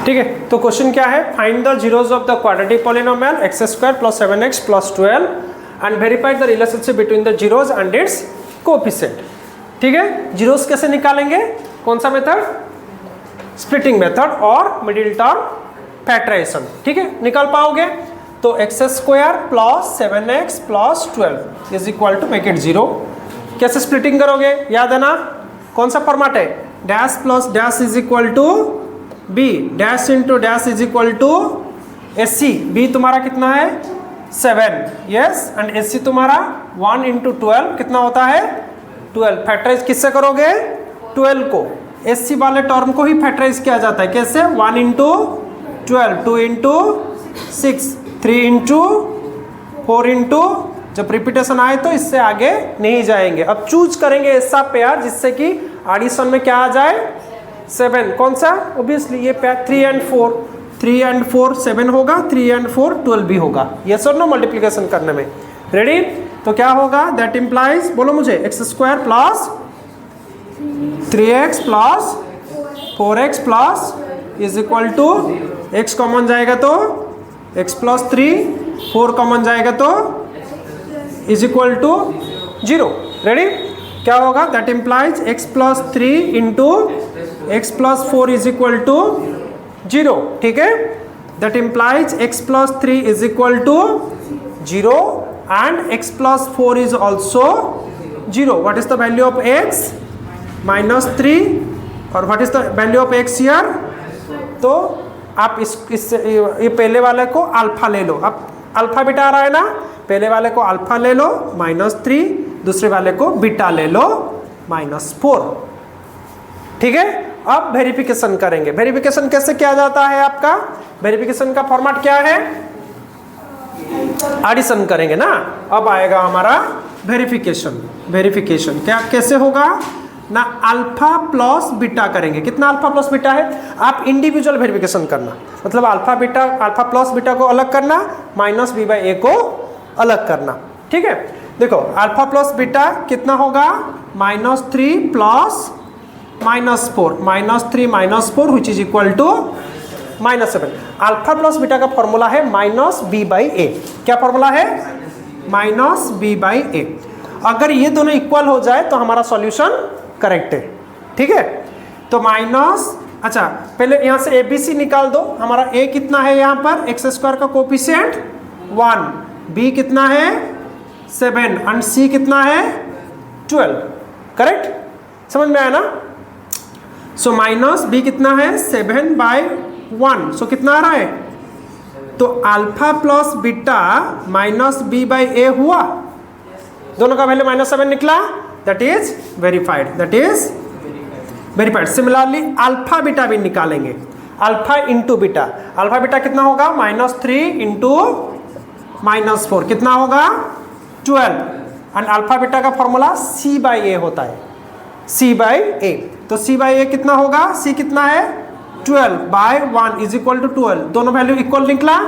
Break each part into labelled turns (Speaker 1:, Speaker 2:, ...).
Speaker 1: ठीक है, तो क्वेश्चन क्या है, find the zeros of the quadratic polynomial x square plus 7x plus 12 and verify the relationship between the zeros and its coefficient. ठीक है, zeros कैसे निकालेंगे, कौन सा मेथड, स्प्लिटिंग मेथड और मिडिल टर्म फैक्टराइजेशन। ठीक है, निकाल पाओगे तो x square plus 7x plus 12 is equal to make it 0। कैसे स्प्लिटिंग करोगे, याद है ना, कौन सा फॉर्मेट है, dash plus dash is equal to b, dash into dash is equal to S C. B तुम्हारा कितना है 7, यस, एंड एस सी तुम्हारा 1 इंटू 12 कितना होता है 12। फैक्टराइज किससे करोगे, 12 को, एस सी वाले टर्म को ही फैक्टराइज किया जाता है। कैसे, 1 इंटू 12, 2 इंटू 6, 3 इंटू 4 इंटू, जब रिपीटेशन आए तो इससे आगे नहीं जाएंगे। अब चूज करेंगे ऐसा पेयर जिससे कि एडिशन में क्या आ जाए 7, कौन सा, ओब्वियसली ये पेयर 3 एंड 4, 3 एंड 4 7 होगा, 3 एंड 4 12 भी होगा, यस और नो, मल्टीप्लिकेशन करने में। रेडी, तो क्या होगा, दैट इंप्लाइज, बोलो मुझे, x square plus 3x plus 4x plus is equal to, x common जाएगा तो x प्लस 3, 4 कॉमन जाएगा तो इज इक्वल टू 0। रेडी, क्या होगा, that implies x plus 3 into x plus 4 is equal to 0। ठीक है, that implies x plus 3 is equal to 0 and x plus 4 is also 0। What is the value of x, -3, और what is the value of x here, तो आप इस ये पहले वाले को अल्फा ले लो, अब अल्फा बीटा आ रहा है ना, पहले वाले को अल्फा ले लो -3, दूसरे वाले को बीटा ले लो -4। ठीक है, अब वेरिफिकेशन करेंगे। वेरिफिकेशन कैसे किया जाता है, आपका वेरिफिकेशन का फॉर्मेट क्या है, एडिशन करेंगे ना। अब आएगा हमारा वेरिफिकेशन। वेरिफिकेशन क्या कैसे होगा ना, अल्फा प्लस बीटा करेंगे। कितना अल्फा प्लस बीटा है, आप इंडिविजुअल वेरिफिकेशन करना, मतलब alpha beta, alpha plus beta को अलग करना, -b/a को अलग करना। ठीक है, देखो अल्फा प्लस बीटा कितना होगा, -3 plus -4, -3 -4 which is equal to -7। Alpha plus beta का फॉर्मूला है -b/a। क्या फॉर्मूला है, -b/a। अगर ये दोनों इक्वल हो जाए तो हमारा सॉल्यूशन करेक्ट है। ठीक है, तो अच्छा पहले यहाँ से ए बी सी निकाल दो। हमारा a कितना है, यहाँ पर एक्स स्क्वायर का कोएफिशिएंट 1, b कितना है 7 एंड c कितना है 12। करेक्ट, समझ में आया ना। सो -b कितना है 7/1, सो कितना आ रहा है, तो अल्फा प्लस बीटा -b/a हुआ, दोनों का वैल्यू -7 निकला, that is verified, that is verified. Similarly alpha beta भी निकालेंगे, alpha into beta, alpha beta कितना होगा, -3 इंटू -4 कितना होगा 12, एंड अल्फा बीटा का फॉर्मूला c/a होता है, c/a। तो c/a कितना होगा, c कितना है 12/1 इज इक्वल टू 12, दोनों वैल्यू इक्वल निकला,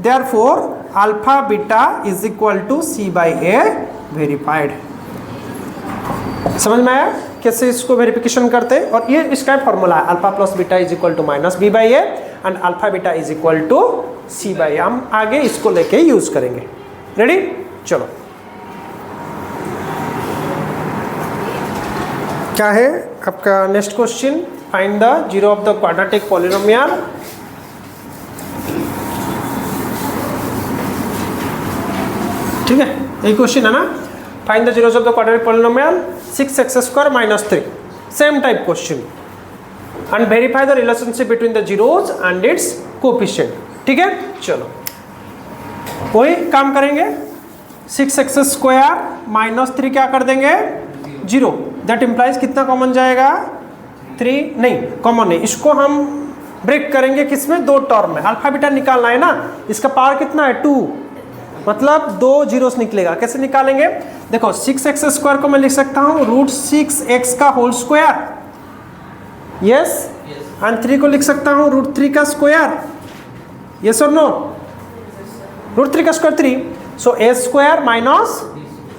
Speaker 1: therefore alpha beta is equal to c/a, verified. समझ में आया कैसे इसको वेरिफिकेशन करते हैं। और ये इसका फॉर्मूला है, alpha plus beta is equal to -b/a and alpha beta is equal to c/a। हम आगे इसको लेके यूज करेंगे। रेडी, चलो क्या है आपका next question, find the zero of the quadratic polynomial. ठीक है, यही क्वेश्चन है ना, find the zeros of the quadratic polynomial 6x² - 3, same type question, and verify the relationship between the zeros and its coefficient. ठीक है, चलो वही काम करेंगे, 6x² - 3 क्या कर देंगे 0, दैट इम्प्लाइज कितना कॉमन जाएगा 3, नहीं कॉमन नहीं, इसको हम ब्रेक करेंगे किसमें, दो टर्म में, अल्फा बीटा निकालना है ना, इसका पावर कितना है 2, मतलब 2 जीरोस निकलेगा। कैसे निकालेंगे, देखो 6x² को मैं लिख सकता हूँ √6x का होल स्क्वायर, यस, एंड 3 को लिख सकता हूँ √3 का स्क्वायर, यस और नो, √3 का स्क्वायर 3, सो a² माइनस,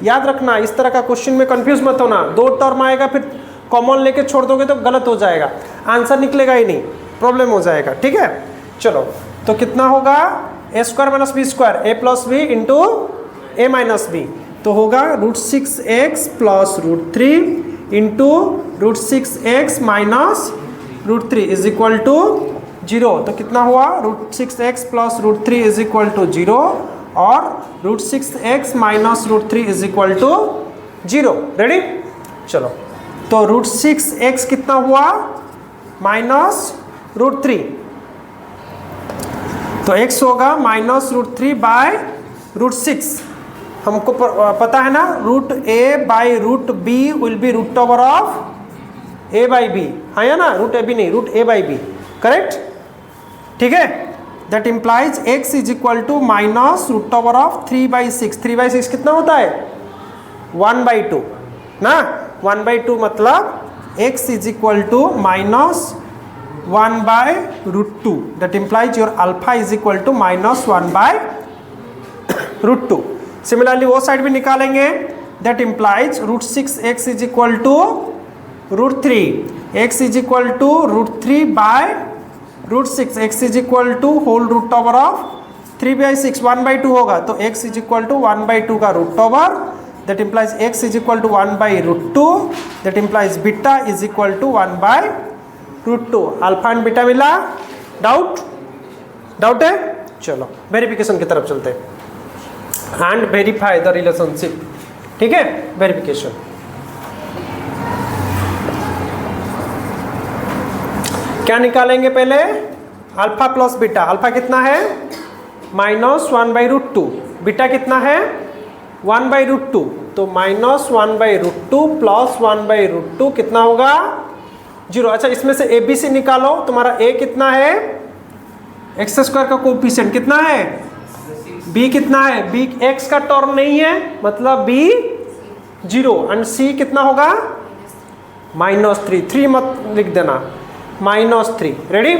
Speaker 1: याद रखना इस तरह का क्वेश्चन में कंफ्यूज मत होना, दो टर्म आएगा फिर कॉमन लेके छोड़ दोगे तो गलत हो जाएगा, आंसर निकलेगा ही नहीं। प्रॉब्लम हो जाएगा, ठीक है। चलो तो कितना होगा a square minus b square, a plus b into a minus b, तो होगा √6x plus √3 into √6x minus √3 is equal to 0। तो कितना हुआ √6x plus √3 is equal to 0 और √6x minus √3 is equal to 0। Ready? चलो तो √6x कितना हुआ माइनस √3, तो x होगा माइनस √3 बाय √6। हमको पता है ना √a by √b will be root over of a by b, हाँ या ना, √ab नहीं √a बाई b, करेक्ट, ठीक है। That implies x is equal to minus root over of 3/6। 3/6 कितना होता है 1/2 ना, 1/2 मतलब x is equal to minus 1/√2। That implies your alpha is equal to minus 1/√2। Similarly वो साइड भी निकालेंगे, that implies √6x is equal to √3, x is equal to √3 by √6, x is equal to whole root over of 3/6, 1/2 होगा, तो x is equal to 1/2 का root over, that implies x is equal to 1/√2, that implies beta is equal to 1/√2। Alpha and beta मिला, doubt है? चलो verification की तरफ चलते हैं एंड वेरीफाई द रिलेशनशिप, ठीक है। वेरिफिकेशन क्या निकालेंगे पहले, अल्फा प्लस बीटा। अल्फा कितना है माइनस 1/√2, बीटा कितना है 1/√2, तो माइनस 1/√2 प्लस 1/√2 कितना होगा 0। अच्छा इसमें से ABC निकालो, तुम्हारा A कितना है, x² का कोएफिशिएंट कितना है, B कितना है, B x का टर्म नहीं है मतलब B 0, एंड C कितना होगा -3, 3 मत लिख देना, -3। रेडी?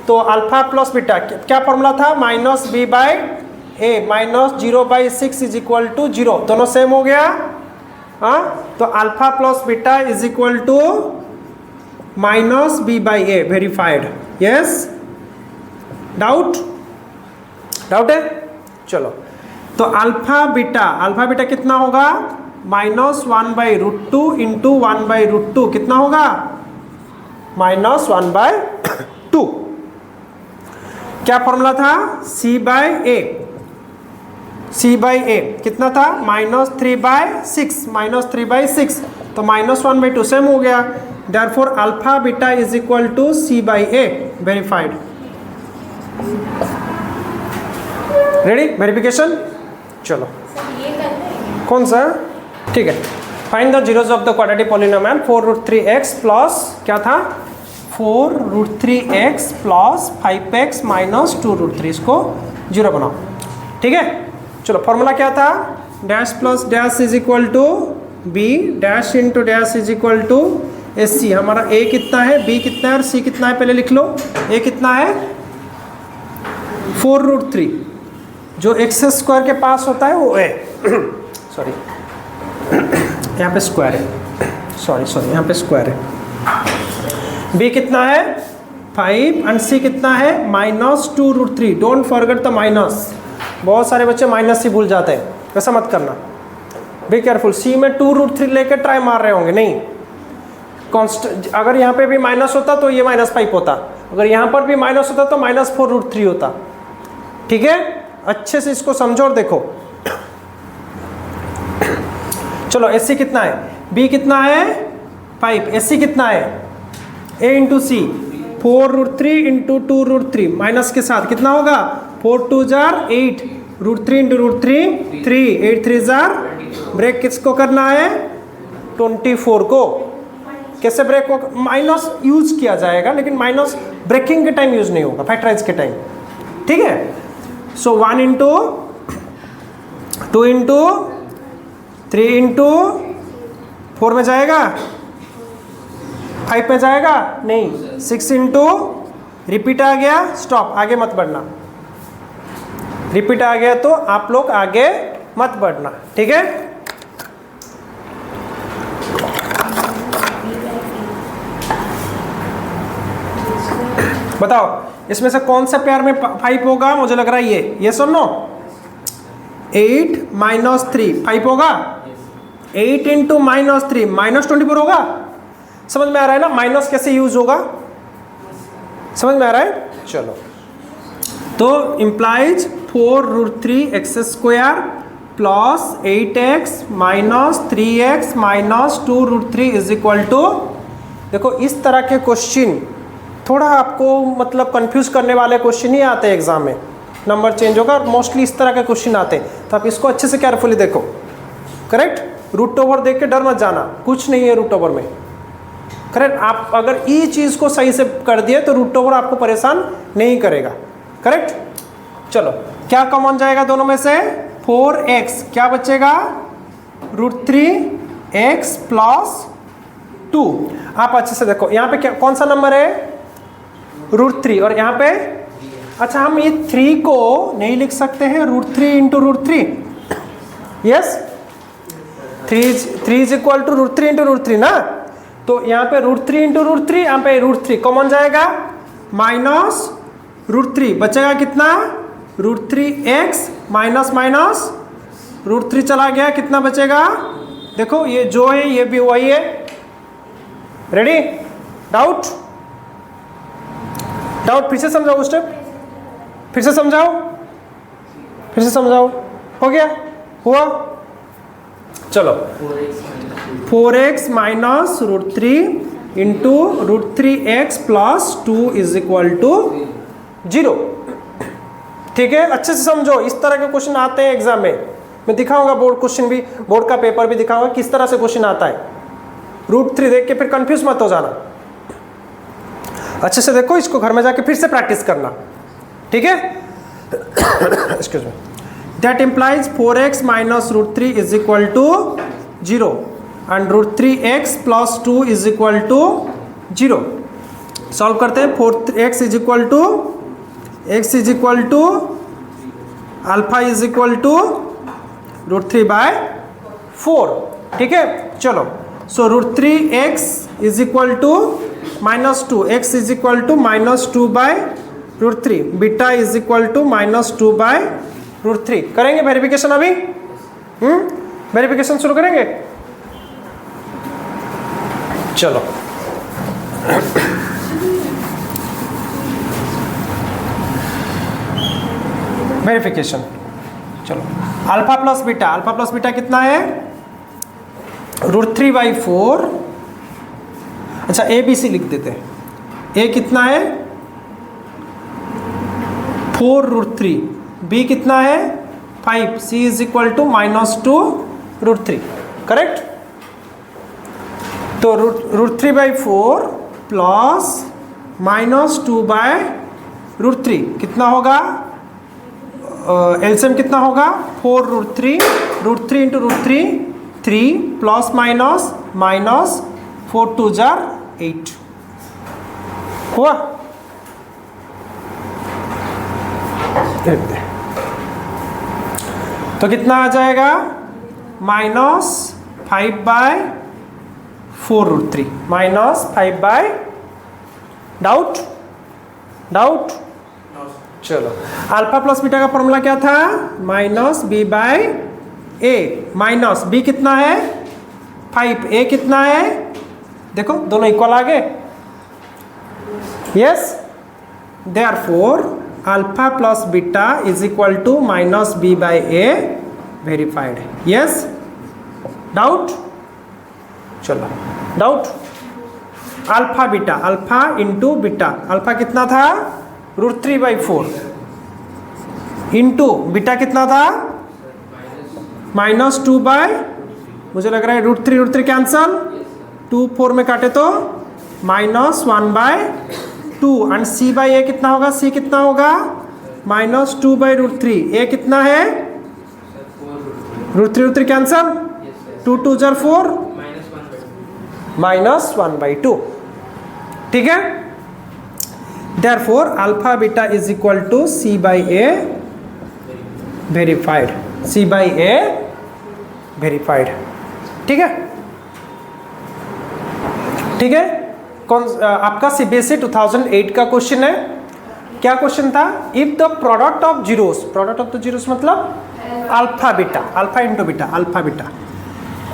Speaker 1: तो अल्फा प्लस बीटा क्या फॉर्मूला था, -b/a minus 0/6 is equal to 0, दोनों सेम हो गया, हाँ। तो alpha plus beta is equal to -b/a, verified, yes. Doubt है? चलो तो अल्फा बीटा कितना होगा -1/√2 इंटू 1/√2 कितना होगा -1/2। क्या फॉर्मूला था, c/a कितना था -3/6, तो -1/2 सेम हो गया, therefore alpha beta is equal to c/a, verified. Ready? Verification, चलो कौन सा, ठीक है। Find the zeros of the quadratic polynomial 4√3x plus क्या था 4√3x प्लस 5x माइनस 2√3, इसको 0 बनाओ, ठीक है। चलो फॉर्मूला क्या था, dash plus dash is equal to b, dash into dash is equal to SC। हमारा a कितना है, b कितना है और c कितना है, पहले लिख लो। a कितना है 4√3, जो x² के पास होता है वो है सॉरी यहाँ पे स्क्वायर है, सॉरी यहाँ पे स्क्वायर है। b कितना है 5 एंड c कितना है -2√3। डोंट फॉरगेट द माइनस, बहुत सारे बच्चे माइनस ही भूल जाते हैं, वैसा मत करना, बी केयरफुल। c में 2√3 लेकर ट्राई मार रहे होंगे, नहीं कॉन्स्टेंट, अगर यहाँ पे भी माइनस होता तो ये -5 होता, अगर यहाँ पर भी माइनस होता तो -4√3 होता, ठीक है। अच्छे से इसको समझो और देखो। चलो SC कितना है, B कितना है 5, SC कितना है A into c 4√3 into 2√3 minus के साथ कितना होगा 4 2 जार 8, √3 इंटू √3 3, 8 3 जार, ब्रेक किसको करना है 24 को। कैसे ब्रेक को माइनस यूज किया जाएगा, लेकिन माइनस ब्रेकिंग के टाइम यूज नहीं होगा, फैक्टराइज के टाइम, ठीक है। सो 1 इंटू 2 इंटू 3 इंटू 4 में जाएगा, 5 में जाएगा नहीं, 6 इंटू रिपीट आ गया, स्टॉप, आगे मत बढ़ना। रिपीट आ गया तो आप लोग आगे मत बढ़ना, ठीक है। बताओ इसमें से कौन से पेयर में 5 होगा? मुझे लग रहा है ये सुन लो, 8 माइनस 3 5 होगा। 8 इंटू माइनस 3 माइनस 24 होगा। समझ में आ रहा है ना माइनस कैसे यूज होगा? समझ में आ रहा है? चलो, तो implies 4√3x² plus 8x minus 3x minus 2√3 is equal to, देखो इस तरह के क्वेश्चन थोड़ा आपको मतलब कंफ्यूज करने वाले क्वेश्चन ही आते हैं एग्जाम में, नंबर चेंज होगा और मोस्टली इस तरह के क्वेश्चन आते हैं। तो आप इसको अच्छे से केयरफुली देखो, करेक्ट। रूट ओवर देख के डर मत जाना, कुछ नहीं है रूट ओवर में, करेक्ट। आप अगर ई चीज़ को सही से कर दिए तो रूट ओवर आपको परेशान नहीं करेगा, करेक्ट। चलो, क्या कॉमन जाएगा दोनों में से? 4x, क्या बचेगा? √3x plus 2। आप अच्छे से देखो यहाँ पे क्या कौन सा नंबर है? √3, और यहाँ पे अच्छा हम ये 3 को नहीं लिख सकते हैं √3 into √3? Yes, 3 is equal to √3 into √3 ना। तो यहाँ पे √3 इंटू √3, यहाँ पे √3 कॉमन जाएगा, माइनस √3 बचेगा कितना? √3x माइनस माइनस √3 चला गया, कितना बचेगा? देखो ये जो है ये भी वही है। रेडी? डाउट? फिर से समझाओ स्टेप, फिर से समझाओ। हो गया? हुआ? चलो, 4x minus √3 into √3x plus 2 is equal to 0। ठीक है, अच्छे से समझो, इस तरह के क्वेश्चन आते हैं एग्जाम में। मैं दिखाऊंगा बोर्ड क्वेश्चन भी, बोर्ड का पेपर भी दिखाऊंगा किस तरह से क्वेश्चन आता है। √3 देख के फिर कंफ्यूज मत हो जाना, अच्छे से देखो इसको, घर में जाके फिर से प्रैक्टिस करना, ठीक है। Excuse me. That implies 4x minus √3 is equal to 0 and √3x plus 2 is equal to 0। Solve करते हैं। 4x is equal to alpha is equal to √3/4, ठीक है। चलो, so √3x is equal to -2, x is equal to -2/√3, beta is equal to -2/√3। करेंगे verification अभी? Verification शुरू करेंगे? चलो, वेरिफिकेशन। चलो, अल्फा प्लस बीटा कितना है? √3/4। अच्छा, ए बी सी लिख देते हैं। ए कितना है? 4√3, बी कितना है? 5, सी इज इक्वल टू -2√3, करेक्ट। तो √3/4 प्लस -2/√3 कितना होगा? एलसीएम कितना होगा? 4√3 इंटू √3 3 प्लस माइनस 4 2 जार 8 हुआ। तो कितना आ जाएगा? -5/4√3 -5/, डाउट। चलो, अल्फा प्लस बीटा का फॉर्मूला क्या था? -b/a, माइनस b कितना है? 5, a कितना है? देखो दोनों इक्वल आ गए। Yes, therefore alpha plus beta is equal to -b/a, verified. Yes, doubt? चलो, doubt. Alpha beta, alpha into beta, alpha कितना था? √3/4 इंटू बीटा कितना था? -2/, मुझे लग रहा है √3 कैंसल, 2 4 में काटे तो -1/2 एंड c/a कितना होगा? c कितना होगा? -2/√3, a कितना है? √3 कैंसल, 2 2 जार 4, -1/2, ठीक है। Therefore alpha beta is equal to c/a, verified, c/a verified, ठीक है। ठीक है, कौन आपका CBSE 2008 का क्वेश्चन है। क्या क्वेश्चन था? If the product of zeros मतलब alpha beta, alpha into beta, alpha beta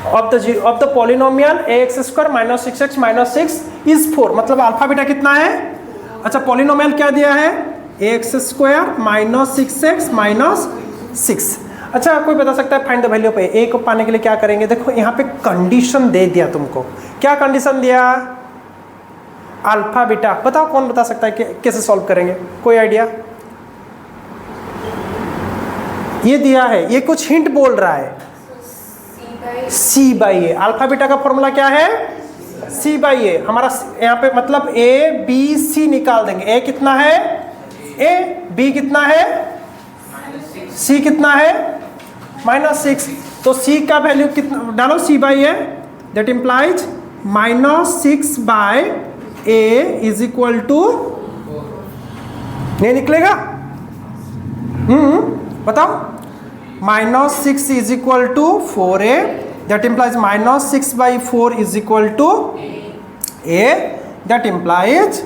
Speaker 1: of the polynomial ax² minus 6x minus 6 is 4, मतलब अल्फा बीटा कितना है? अच्छा पॉलिनोमियल क्या दिया है? ax² minus 6x minus 6। अच्छा कोई बता सकता है फाइंड द वैल्यू पे ए को पाने के लिए क्या करेंगे? देखो यहाँ पे कंडीशन दे दिया तुमको, क्या कंडीशन दिया? Alpha beta. बताओ कौन बता सकता है कि कैसे सॉल्व करेंगे? कोई आइडिया? ये दिया है, ये कुछ हिंट बोल रहा है, C/A। अल्फा बीटा का फॉर्मूला क्या है? C/A। हमारा यहाँ पे मतलब A B C निकाल देंगे। A कितना है? A, B कितना है? C कितना है? -6। तो C का वैल्यू कितना डालो? C/A, that implies -6/A is equal to, नहीं निकलेगा? बताओ। -6 is equal to 4A, that implies -6/4 is equal to A, that implies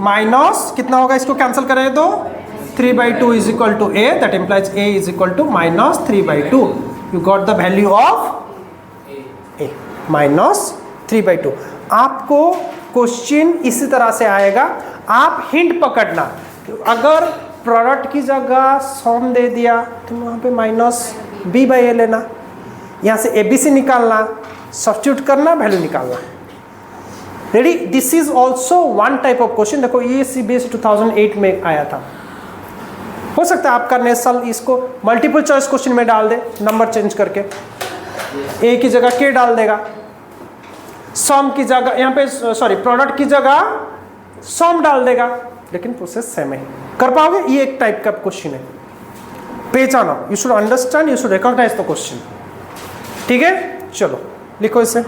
Speaker 1: minus कितना होगा? इसको कैंसिल करें तो 3/2 is equal to A, that implies A is equal to -3/2। You got the value of A, -3/2। आपको question इसी तरह से आएगा, आप हिंट पकड़ना। अगर प्रोडक्ट की जगह सॉम दे दिया तो वहाँ पे -B/A लेना, यहाँ से ABC निकालना, सब्स्टिट्यूट करना, वैल्यू निकालना। Ready? This is also one type of question. देखो ये CBSE 2008 में आया था। हो सकता है आपका नेशनल इसको मल्टीपल चॉइस क्वेश्चन में डाल दे, नंबर चेंज करके A की जगह K डाल देगा, सॉम की जगह यहाँ पे प्रोडक्ट की जगह सॉम डाल देगा, लेकिन प्रोसेस सेम है। कर पाओगे? ये एक टाइप का क्वेश्चन है, पहचानो। You should understand, you should recognise the question. ठीक है, चलो लिखो इसे।